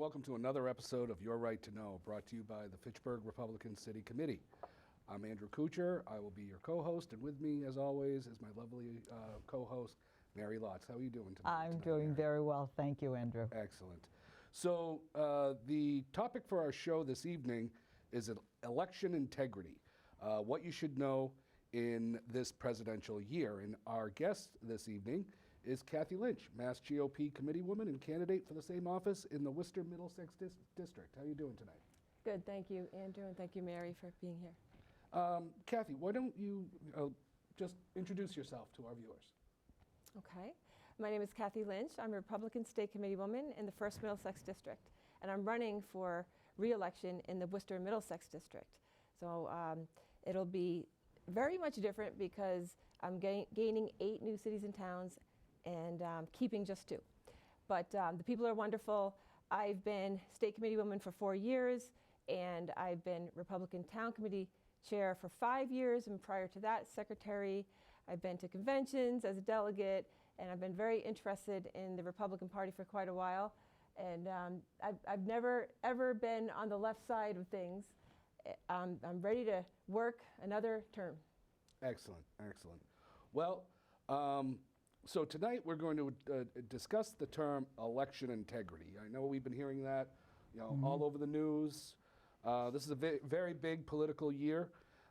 welcome to another episode of Your Right to Know, brought to you by the Fitchburg Republican City Committee. I'm Andrew Couture. I will be your co-host, and with me, as always, is my lovely co-host, Mary Lotze. How are you doing tonight? I'm doing very well. Thank you, Andrew. Excellent. So the topic for our show this evening is election integrity, what you should know in this presidential year. And our guest this evening is Kathy Lynch, MassGOP Committeewoman and candidate for the same office in the Worcester Middlesex District. How are you doing tonight? Good, thank you, Andrew, and thank you, Mary, for being here. Kathy, why don't you just introduce yourself to our viewers? Okay. My name is Kathy Lynch. I'm a Republican State Committeewoman in the 1st Middlesex District, and I'm running for re-election in the Worcester Middlesex District. So it'll be very much different because I'm gaining 8 new cities and towns and keeping just 2. But the people are wonderful. I've been State Committeewoman for 4 years, and I've been Republican Town Committee Chair for 5 years, and prior to that, Secretary. I've been to conventions as a delegate, and I've been very interested in the Republican Party for quite a while. And I've never, ever been on the left side of things. I'm ready to work another term. Excellent, excellent. Well, so tonight we're going to discuss the term election integrity. I know we've been hearing that, all over the news. This is a very big political year,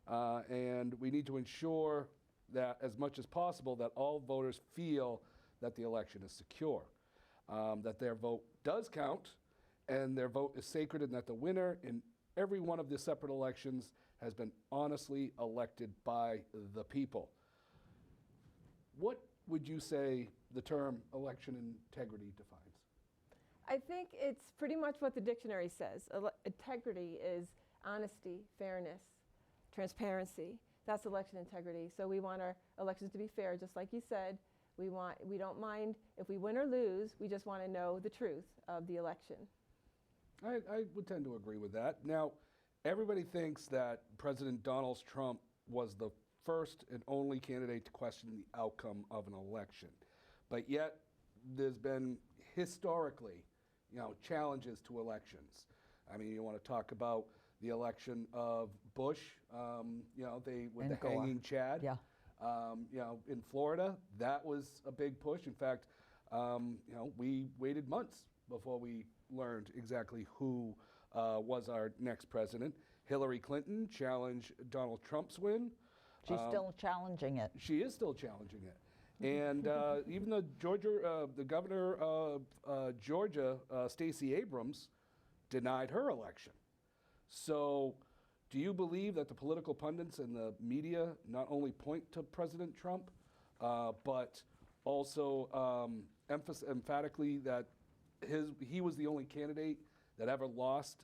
and we need to ensure that as much as possible that all voters feel that the election is secure, that their vote does count, and their vote is sacred, and that the winner in every one of the separate elections has been honestly elected by the people. What would you say the term election integrity defines? I think it's pretty much what the dictionary says. Integrity is honesty, fairness, transparency. That's election integrity. So we want our elections to be fair, just like you said. We don't mind if we win or lose. We just want to know the truth of the election. I would tend to agree with that. Now, everybody thinks that President Donald Trump was the first and only candidate to question the outcome of an election. But yet, there's been historically, challenges to elections. I mean, you want to talk about the election of Bush, with the hanging Chad. Yeah. In Florida, that was a big push. In fact, we waited months before we learned exactly who was our next president. Hillary Clinton challenged Donald Trump's win. She's still challenging it. She is still challenging it. And even the governor of Georgia, Stacey Abrams, denied her election. So do you believe that the political pundits and the media not only point to President Trump, but also emphatically that he was the only candidate that ever lost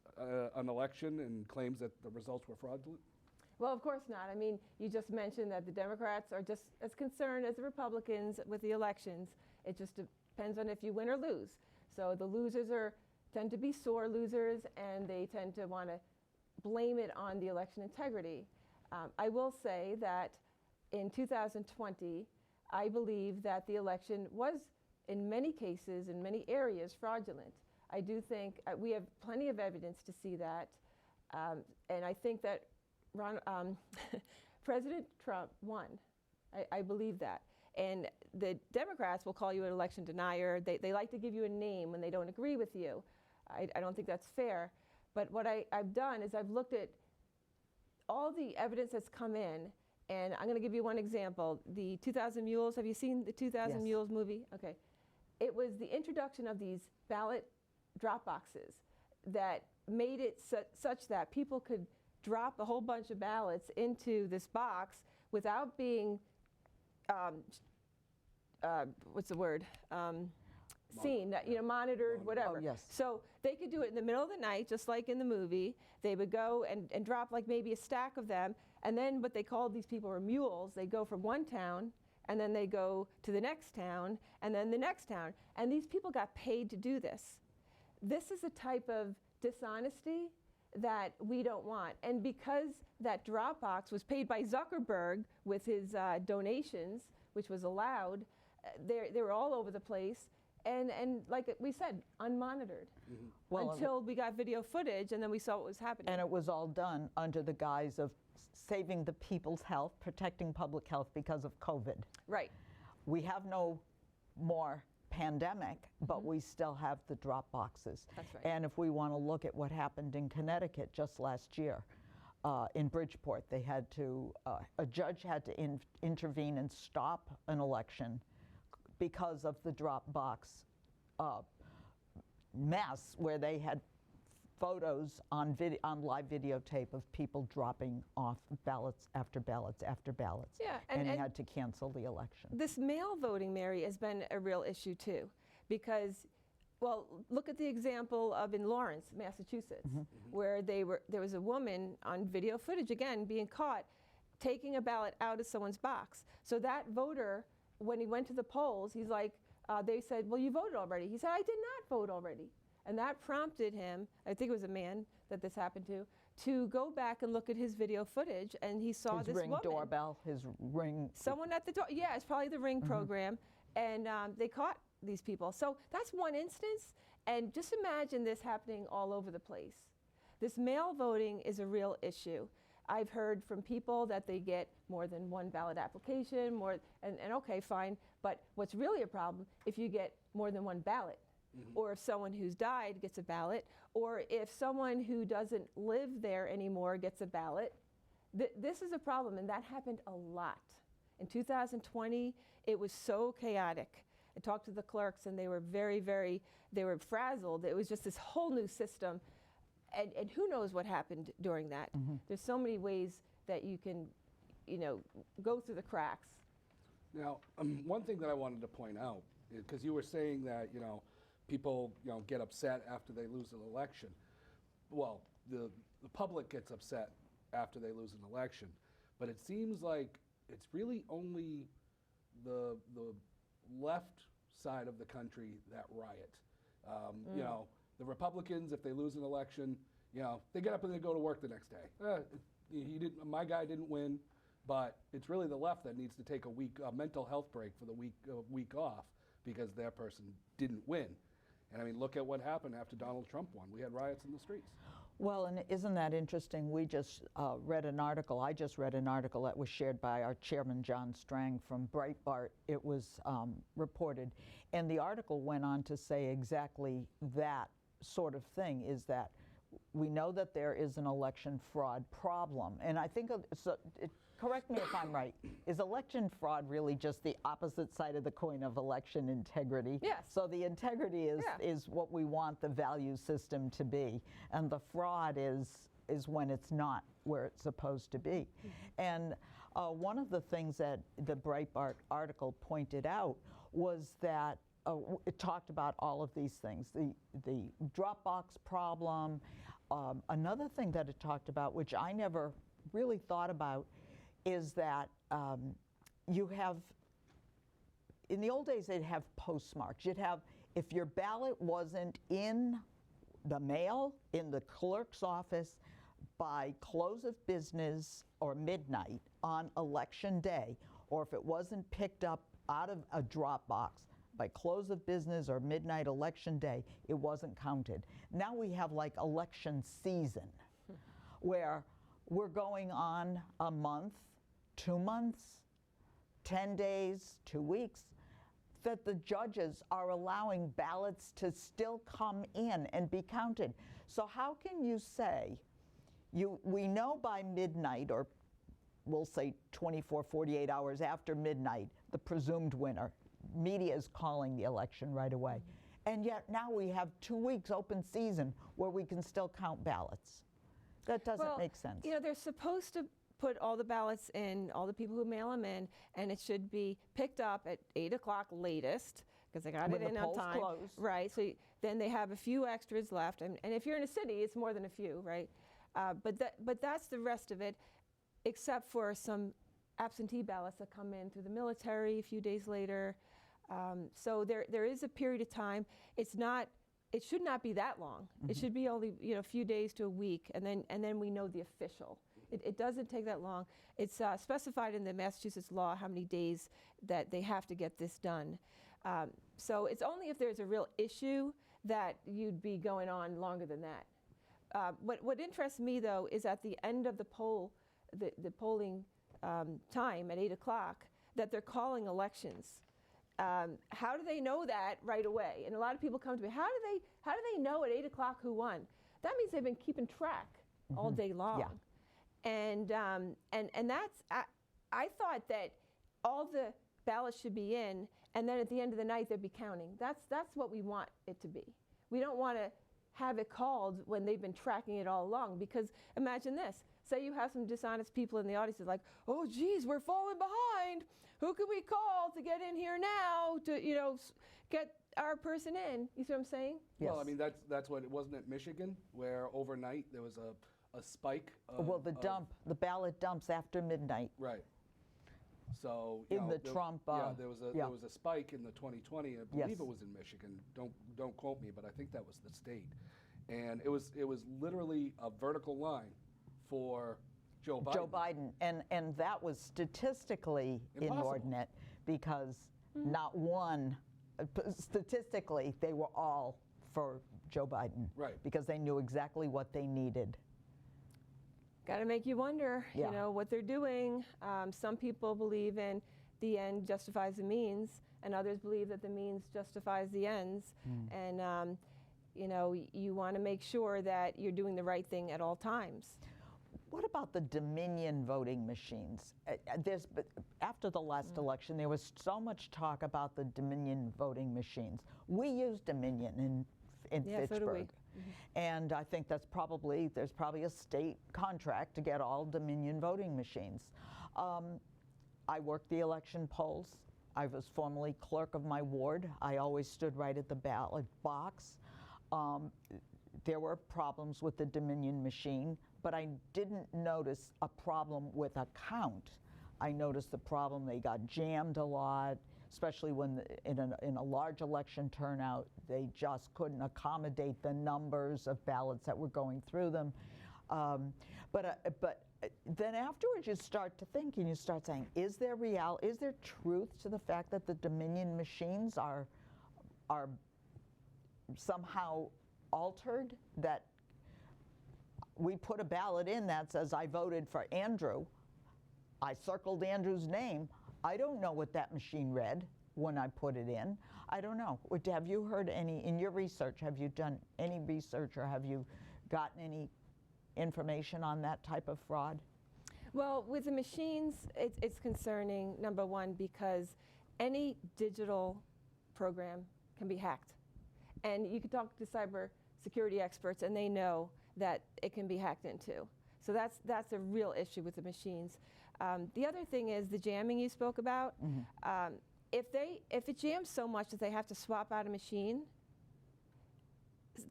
an election and claims that the results were fraudulent? Well, of course not. I mean, you just mentioned that the Democrats are just as concerned as the Republicans with the elections. It just depends on if you win or lose. So the losers tend to be sore losers, and they tend to want to blame it on the election integrity. I will say that in 2020, I believe that the election was, in many cases, in many areas, fraudulent. I do think we have plenty of evidence to see that, and I think that President Trump won. I believe that. And the Democrats will call you an election denier. They like to give you a name when they don't agree with you. I don't think that's fair. But what I've done is I've looked at all the evidence that's come in, and I'm going to give you one example. The 2,000 Mules, have you seen the 2,000 Mules movie? Okay. It was the introduction of these ballot drop boxes that made it such that people could drop a whole bunch of ballots into this box without being, seen, monitored, whatever. Oh, yes. So they could do it in the middle of the night, just like in the movie. They would go and drop like maybe a stack of them, and then what they called these people were mules. They go from one town, and then they go to the next town, and then the next town. And these people got paid to do this. This is a type of dishonesty that we don't want. And because that Dropbox was paid by Zuckerberg with his donations, which was allowed, they were all over the place. and like we said, unmonitored Well, until we got video footage and then we saw what was happening. and it was all done under the guise of saving the people's health, protecting public health because of COVID. Right. We have no more pandemic, but we still have the drop boxes. That's right. And if we want to look at what happened in Connecticut just last year, in Bridgeport, they had to, a judge had to intervene and stop an election because of the drop box mess where they had photos on live videotape of people dropping off ballots after ballots after ballots. Yeah, and he and had to cancel the election. this mail voting, Mary, has been a real issue too, because, well, look at the example of in Lawrence, Massachusetts, where there was a woman on video footage, again, being caught taking a ballot out of someone's box. So that voter, when he went to the polls, he's like, they said, well, you voted already. He said, I did not vote already. And that prompted him, I think it was a man that this happened to go back and look at his video footage, and he saw His this Ring woman. doorbell, his Ring. Someone at the door, yeah, it's probably the Ring program, and they caught these people. So that's one instance, and just imagine this happening all over the place. This mail voting is a real issue. I've heard from people that they get more than one ballot application, and okay, fine, but what's really a problem if you get more than one ballot, or if someone who's died gets a ballot, or if someone who doesn't live there anymore gets a ballot. This is a problem, and that happened a lot. In 2020, it was so chaotic. I talked to the clerks, and they were they were frazzled. It was just this whole new system, and who knows what happened during that. There's so many ways that you can, go through the cracks. Now, one thing that I wanted to point out, because you were saying that, people, get upset after they lose an election. Well, the public gets upset after they lose an election, but it seems like it's really only the left side of the country that riot. The Republicans, if they lose an election, they get up and they go to work the next day. My guy didn't win, but it's really the left that needs to take a mental health break for the week off because their person didn't win. And I mean, look at what happened after Donald Trump won. We had riots in the streets. Well, and isn't that interesting? We just read an article, I just read an article that was shared by our chairman, John Strang from Breitbart. It was reported, and the article went on to say exactly that sort of thing, is that we know that there is an election fraud problem. And I think, correct me if I'm right, is election fraud really just the opposite side of the coin of election integrity? Yes. So the integrity is what we want the value system to be, and the fraud is when it's not where it's supposed to be. And one of the things that the Breitbart article pointed out was that it talked about all of these things, the Dropbox problem. Another thing that it talked about, which I never really thought about, is that you have, in the old days, they'd have postmarks. You'd have, if your ballot wasn't in the mail, in the clerk's office, by close of business or midnight on election day, or if it wasn't picked up out of a drop box by close of business or midnight election day, it wasn't counted. Now we have like election season, where we're going on a month, 2 months, 10 days, 2 weeks, that the judges are allowing ballots to still come in and be counted. So how can you say, we know by midnight, or we'll say 24, 48 hours after midnight, the presumed winner, media is calling the election right away. And yet now we have 2 weeks open season where we can still count ballots. That doesn't make sense. They're supposed to put all the ballots in, all the people who mail them in, and it should be picked up at 8 o'clock latest, because they got When it in the on polls time. close. Right, so then they have a few extras left, and if you're in a city, it's more than a few, right? But that's the rest of it, except for some absentee ballots that come in through the military a few days later. So there is a period of time. It should not be that long. It should be only a few days to a week, and then we know the official. It doesn't take that long. It's specified in the Massachusetts law how many days that they have to get this done. So it's only if there's a real issue that you'd be going on longer than that. What interests me, though, is at the end of the polling time at 8 o'clock, that they're calling elections. How do they know that right away? And a lot of people come to me, how do they know at 8 o'clock who won? That means they've been keeping track all day long. Yeah. And that's, I thought that all the ballots should be in, and then at the end of the night they'd be counting. That's what we want it to be. We don't want to have it called when they've been tracking it all along, because imagine this. Say you have some dishonest people in the audience like, oh geez, we're falling behind. Who can we call to get in here now to, get our person in? You see what I'm saying? Yes. Well, I mean, that's what, wasn't it Michigan, where overnight there was a spike of, Well, the ballot dumps after midnight. Right. So In the Trump, there was a spike in the 2020. I believe it was in Michigan. Don't quote me, but I think that was the state. And it was literally a vertical line for Joe Biden. And that was statistically Impossible. inordinate, because not one, statistically, they were all for Joe Biden. Right. Because they knew exactly what they needed. Got to make you wonder, Yeah. what they're doing. Some people believe in the end justifies the means, and others believe that the means justifies the ends. And, you want to make sure that you're doing the right thing at all times. What about the Dominion voting machines? After the last election, there was so much talk about the Dominion voting machines. We use Dominion in Yeah, so do we. Fitchburg. And I think there's probably a state contract to get all Dominion voting machines. I worked the election polls. I was formerly clerk of my ward. I always stood right at the ballot box. There were problems with the Dominion machine, but I didn't notice a problem with a count. I noticed the problem, they got jammed a lot, especially when in a large election turnout, they just couldn't accommodate the numbers of ballots that were going through them. But then afterwards you start to think and you start saying, is there truth to the fact that the Dominion machines are somehow altered, that we put a ballot in that says I voted for Andrew, I circled Andrew's name, I don't know what that machine read when I put it in. I don't know. Have you heard any, in your research, have you done any research or have you gotten any information on that type of fraud? Well, with the machines, it's concerning, number one, because any digital program can be hacked. And you can talk to cyber security experts and they know that it can be hacked into. So that's a real issue with the machines. The other thing is the jamming you spoke about. If it jams so much that they have to swap out a machine,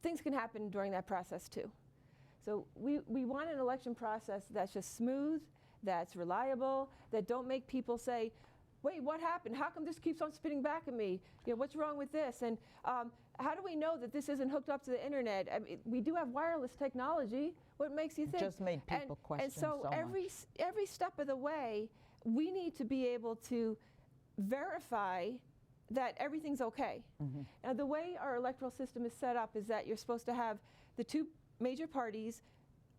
things can happen during that process too. So we want an election process that's just smooth, that's reliable, that don't make people say, wait, what happened? How come this keeps on spitting back at me? What's wrong with this? And how do we know that this isn't hooked up to the internet? I mean, we do have wireless technology. What makes you think? Just made people question and so much. every step of the way, we need to be able to verify that everything's okay. Now, the way our electoral system is set up is that you're supposed to have the two major parties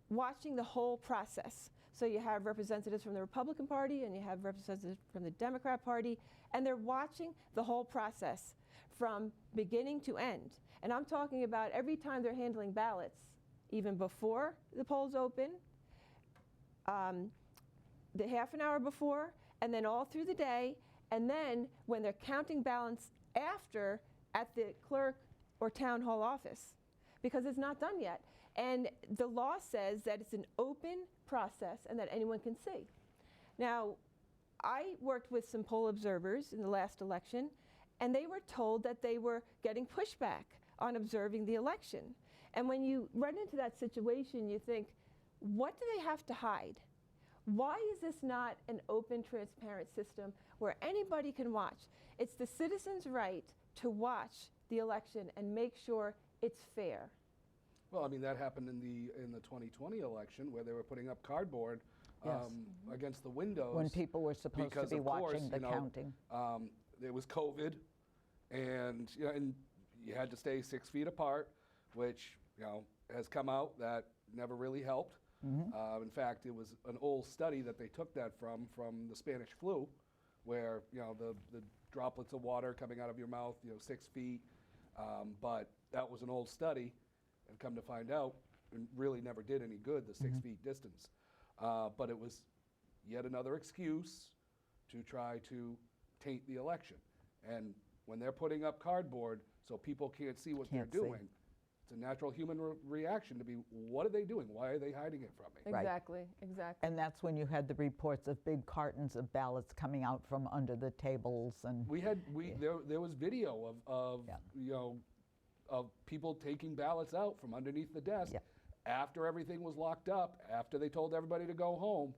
watching the whole process. So you have representatives from the Republican Party and you have representatives from the Democrat Party, and they're watching the whole process from beginning to end. And I'm talking about every time they're handling ballots, even before the polls open, the half an hour before, and then all through the day, and then when they're counting ballots after at the clerk or town hall office, because it's not done yet. And the law says that it's an open process and that anyone can see. Now, I worked with some poll observers in the last election, and they were told that they were getting pushback on observing the election. And when you run into that situation, you think, what do they have to hide? Why is this not an open, transparent system where anybody can watch? It's the citizens' right to watch the election and make sure it's fair. Well, I mean, that happened in the 2020 election where they were putting up cardboard against the windows. When people were supposed to be watching the counting. There was COVID, and and you had to stay 6 feet apart, which has come out that never really helped. In fact, it was an old study that they took that from the Spanish flu, where the droplets of water coming out of your mouth, 6 feet. But that was an old study, and come to find out, it really never did any good, the 6 feet distance. But it was yet another excuse to try to taint the election. And when they're putting up cardboard so people can't see what they're doing, it's a natural human reaction to be, what are they doing? Why are they hiding it from me? Right. Exactly. And that's when you had the reports of big cartons of ballots coming out from under the tables. And there was video of people taking ballots out from underneath the desk after everything was locked up, after they told everybody to go home,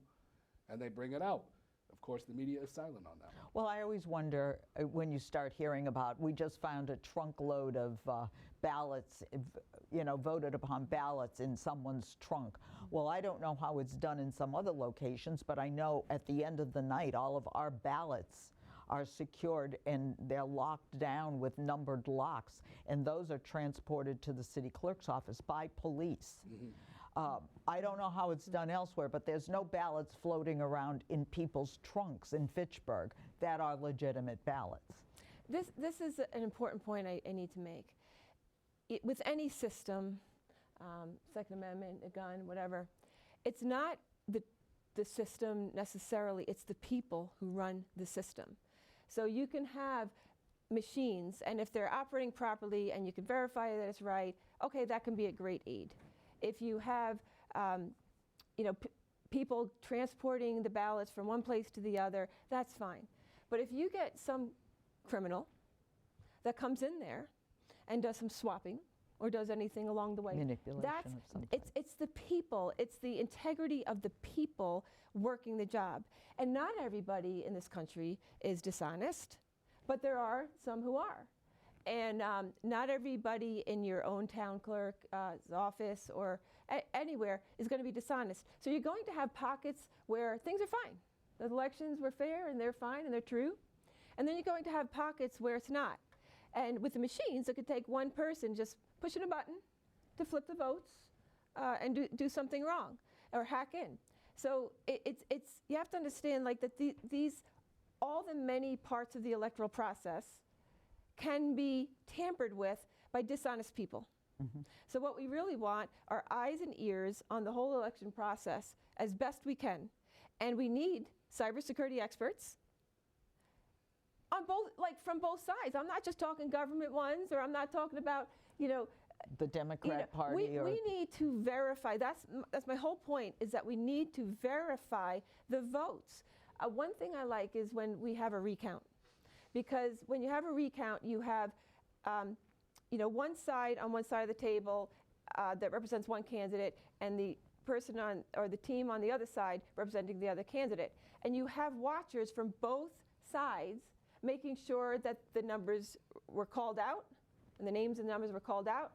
and they bring it out. Of course, the media is silent on that. Well, I always wonder when you start hearing about, we just found a trunk load of ballots, voted upon ballots in someone's trunk. Well, I don't know how it's done in some other locations, but I know at the end of the night, all of our ballots are secured and they're locked down with numbered locks, and those are transported to the city clerk's office by police. I don't know how it's done elsewhere, but there's no ballots floating around in people's trunks in Fitchburg that are legitimate ballots. This is an important point I need to make. With any system, Second Amendment, a gun, whatever, it's not the system necessarily, it's the people who run the system. So you can have machines, and if they're operating properly and you can verify that it's right, okay, that can be a great aid. If you have people transporting the ballots from one place to the other, that's fine. But if you get some criminal that comes in there and does some swapping or does anything along the way, manipulation of some type. It's the people, it's the integrity of the people working the job. And not everybody in this country is dishonest, but there are some who are. And not everybody in your own town clerk's office or anywhere is going to be dishonest. So you're going to have pockets where things are fine. The elections were fair and they're fine and they're true. And then you're going to have pockets where it's not. And with the machines, it could take one person just pushing a button to flip the votes and do something wrong or hack in. So you have to understand like that all the many parts of the electoral process can be tampered with by dishonest people. So what we really want are eyes and ears on the whole election process as best we can. And we need cybersecurity experts on from both sides. I'm not just talking government ones, or I'm not talking about, the Democrat Party. We need to verify. That's my whole point, is that we need to verify the votes. One thing I like is when we have a recount. Because when you have a recount, you have one side on one side of the table that represents one candidate, and the person or the team on the other side representing the other candidate. And you have watchers from both sides making sure that the numbers were called out, and the names and numbers were called out,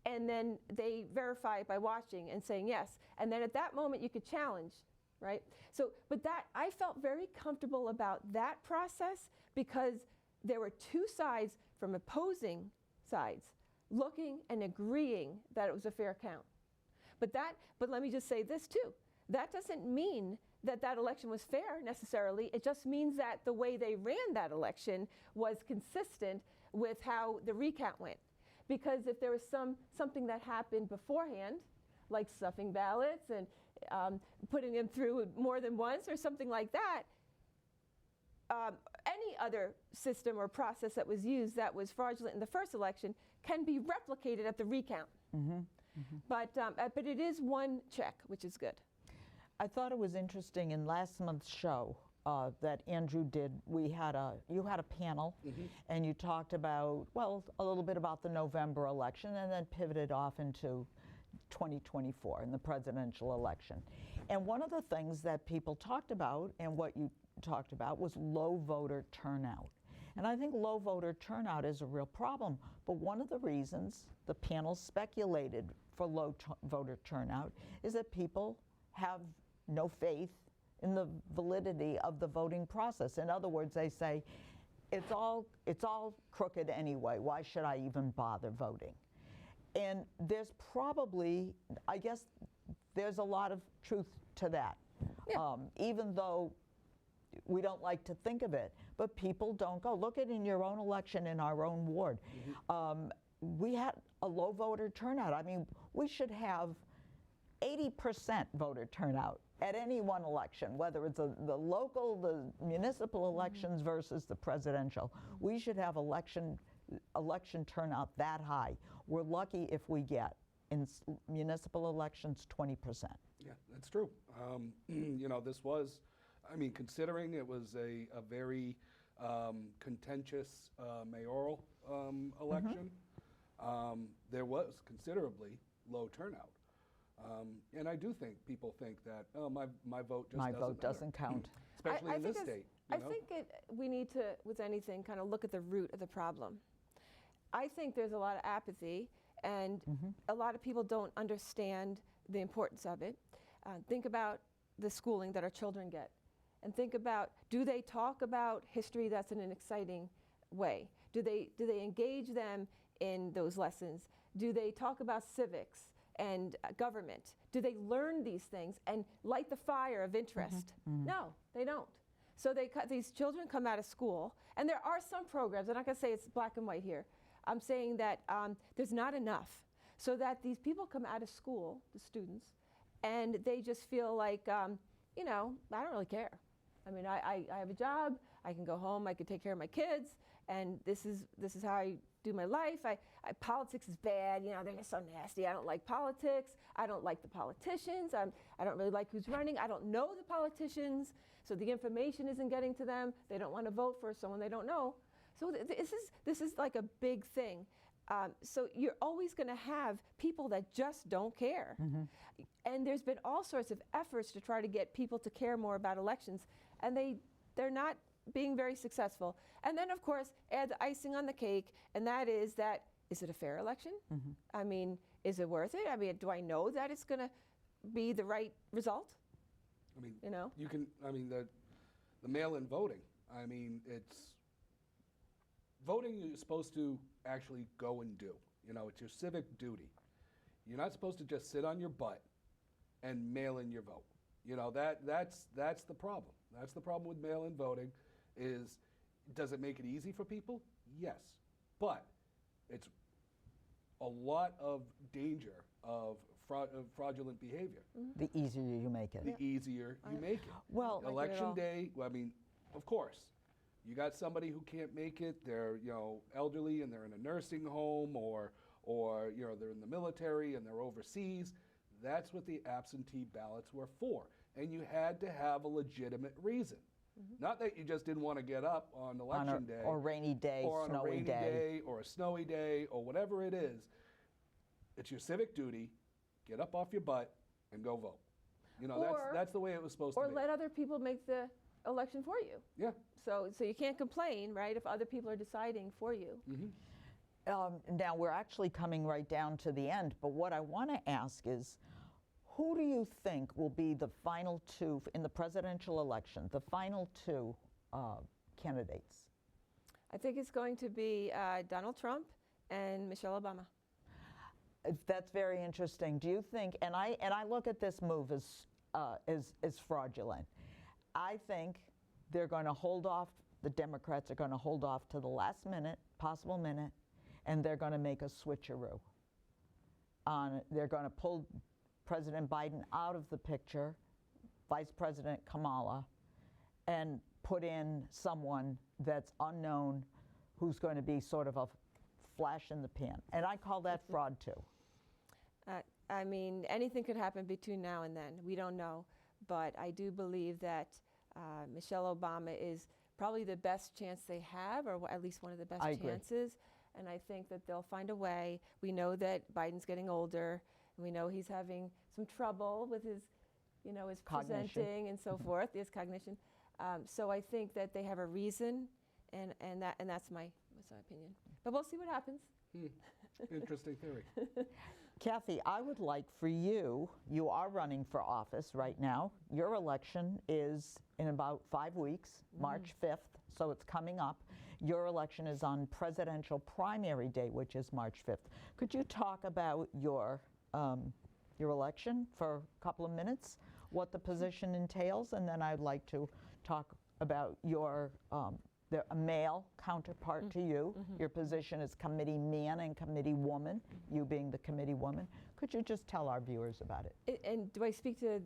and then they verify it by watching and saying yes. And then at that moment, you could challenge, right? So, but I felt very comfortable about that process because there were two sides from opposing sides looking and agreeing that it was a fair count. But let me just say this too. That doesn't mean that election was fair necessarily. It just means that the way they ran that election was consistent with how the recount went. Because if there was something that happened beforehand, like stuffing ballots and putting them through more than once or something like that, any other system or process that was used that was fraudulent in the first election can be replicated at the recount. But it is one check, which is good. I thought it was interesting in last month's show that Andrew did. You had a panel, and you talked about, a little bit about the November election, and then pivoted off into 2024 in the presidential election. And one of the things that people talked about, and what you talked about, was low voter turnout. And I think low voter turnout is a real problem. But one of the reasons the panel speculated for low voter turnout is that people have no faith in the validity of the voting process. In other words, they say, it's all crooked anyway. Why should I even bother voting? And there's probably, I guess, there's a lot of truth to that. Yeah. Even though we don't like to think of it, but people don't go. Look at in your own election in our own ward. We had a low voter turnout. I mean, we should have 80% voter turnout at any one election, whether it's the local, the municipal elections versus the presidential. We should have election turnout that high. We're lucky if we get in municipal elections 20%. Yeah, that's true. You know, this was, I mean, considering it was a very contentious mayoral election, there was considerably low turnout. And I do think people think that, oh, my vote just doesn't count. Especially in this state. I think we need to, with anything, kind of look at the root of the problem. I think there's a lot of apathy, and a lot of people don't understand the importance of it. Think about the schooling that our children get, and think about, do they talk about history that's in an exciting way? Do they engage them in those lessons? Do they talk about civics and government? Do they learn these things and light the fire of interest? No, they don't. So these children come out of school, and there are some programs, I'm not going to say it's black and white here. I'm saying that there's not enough, so that these people come out of school, the students, and they just feel like, you know, I don't really care. I mean, I have a job, I can go home, I can take care of my kids, and this is how I do my life. Politics is bad, you know, they're so nasty. I don't like politics. I don't like the politicians. I don't really like who's running. I don't know the politicians, so the information isn't getting to them. They don't want to vote for someone they don't know. So this is like a big thing. So you're always going to have people that just don't care. And there's been all sorts of efforts to try to get people to care more about elections, and they're not being very successful. And then, of course, add the icing on the cake, and that is it a fair election? I mean, is it worth it? I mean, do I know that it's going to be the right result? I mean, you know, you can. I mean, the mail-in voting. I mean, voting you're supposed to actually go and do. You know, it's your civic duty. You're not supposed to just sit on your butt and mail in your vote. You know, that's the problem. That's the problem with mail-in voting. Does it make it easy for people? Yes, but it's a lot of danger of fraudulent behavior. The easier you make it. The easier you make it. Well, Election day, I mean, of course, you got somebody who can't make it. They're, you know, elderly and they're in a nursing home, or you know, they're in the military and they're overseas. That's what the absentee ballots were for. And you had to have a legitimate reason. Not that you just didn't want to get up on election day. Or rainy day, or on snowy a rainy day, or a snowy day, or whatever it is. It's your civic duty. Get up off your butt and go vote. You know, that's the way it was supposed to be. Or let other people make the election for you. Yeah. So you can't complain, right, if other people are deciding for you. Now, we're actually coming right down to the end, but what I want to ask is, who do you think will be the final two in the presidential election, the final two candidates? I think it's going to be Donald Trump and Michelle Obama. That's very interesting. Do you think, and I look at this move as fraudulent. I think they're going to hold off, the Democrats are going to hold off to the last minute, possible minute, and they're going to make a switcheroo. They're going to pull President Biden out of the picture, Vice President Kamala, and put in someone that's unknown, who's going to be sort of a flash in the pan. And I call that fraud too. I mean, anything could happen between now and then. We don't know. But I do believe that Michelle Obama is probably the best chance they have, or at least one of the best chances. And I think that they'll find a way. We know that Biden's getting older. And we know he's having some trouble with his, you know, his cognition. Presenting and so forth, his cognition. So I think that they have a reason, and that's my opinion. But we'll see what happens. Interesting theory. Kathy, I would like for you are running for office right now. Your election is in about 5 weeks, March 5th, so it's coming up. Your election is on presidential primary day, which is March 5th. Could you talk about your election for a couple of minutes, what the position entails, and then I'd like to talk about your a male counterpart to you. Your position is committee man and committee woman, you being the committee woman. Could you just tell our viewers about it? And do I speak to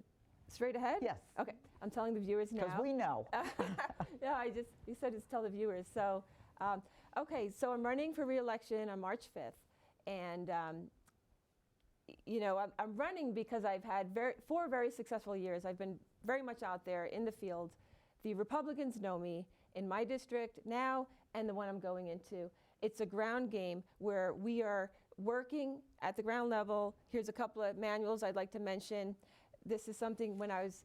straight ahead? Yes. Okay, I'm telling the viewers now. Because we know. Yeah, you said just tell the viewers. So, okay, so I'm running for re-election on March 5th. And, you know, I'm running because I've had 4 very successful years. I've been very much out there in the field. The Republicans know me in my district now and the one I'm going into. It's a ground game where we are working at the ground level. Here's a couple of manuals I'd like to mention. This is something when I was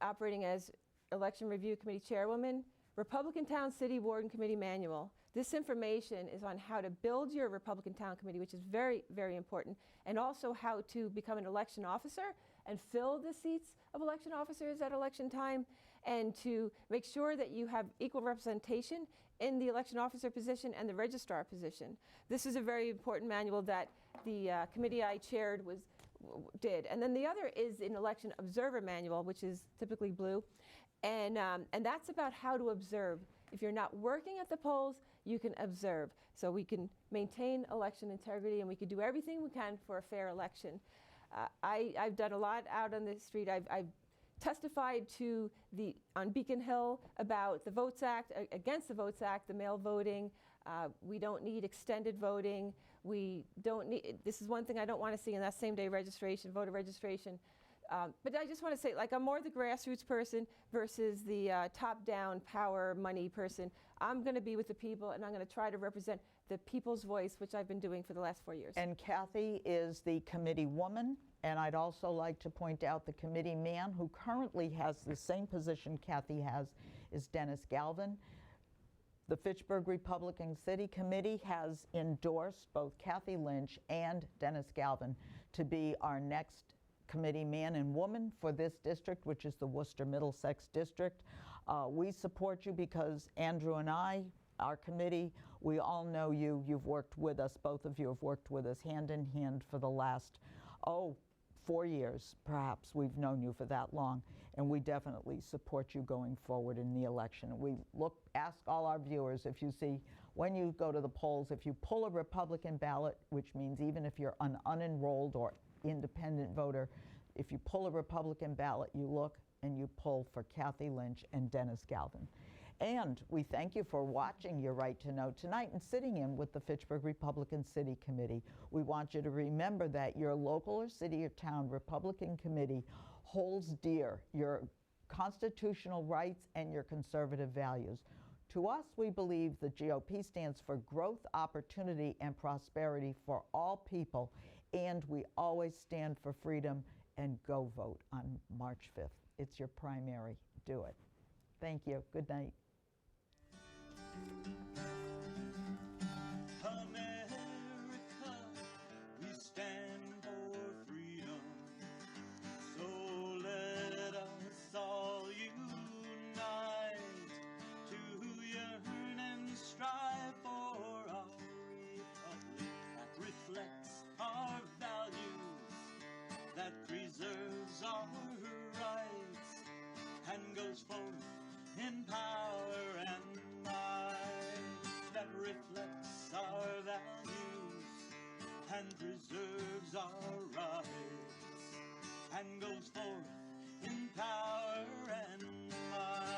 operating as Election Review Committee Chairwoman, Republican Town City Ward and Committee Manual. This information is on how to build your Republican Town Committee, which is very, very important, and also how to become an election officer and fill the seats of election officers at election time, and to make sure that you have equal representation in the election officer position and the registrar position. This is a very important manual that the committee I chaired did. And then the other is an election observer manual, which is typically blue. And that's about how to observe. If you're not working at the polls, you can observe. So we can maintain election integrity, and we can do everything we can for a fair election. I've done a lot out on the street. I've testified on Beacon Hill about the Votes Act, against the Votes Act, the mail voting. We don't need extended voting. We don't need, this is one thing I don't want to see in that same day registration, voter registration. But I just want to say, like, I'm more the grassroots person versus the top-down power money person. I'm going to be with the people, and I'm going to try to represent the people's voice, which I've been doing for the last 4 years. And Kathy is the committee woman, and I'd also like to point out the committee man who currently has the same position Kathy has is Dennis Galvin. The Fitchburg Republican City Committee has endorsed both Kathy Lynch and Dennis Galvin to be our next committee man and woman for this district, which is the Worcester Middlesex District. We support you because Andrew and I, our committee, we all know you. You've worked with us, both of you have worked with us hand in hand for the last, 4 years, perhaps. We've known you for that long, and we definitely support you going forward in the election. We ask all our viewers, if you see, when you go to the polls, if you pull a Republican ballot, which means even if you're an unenrolled or independent voter, if you pull a Republican ballot, you look and you pull for Kathy Lynch and Dennis Galvin. And we thank you for watching Your Right to Know tonight and sitting in with the Fitchburg Republican City Committee. We want you to remember that your local or city or town Republican committee holds dear your constitutional rights and your conservative values. To us, we believe the GOP stands for growth, opportunity, and prosperity for all people, and we always stand for freedom. And go vote on March 5th. It's your primary. Do it. Thank you. Good night. America, we stand for freedom. So let us all unite to yearn and strive for our republic that reflects our values, that preserves our rights, and goes forth in power and might, that reflects our values and preserves our rights, and goes forth in power and might.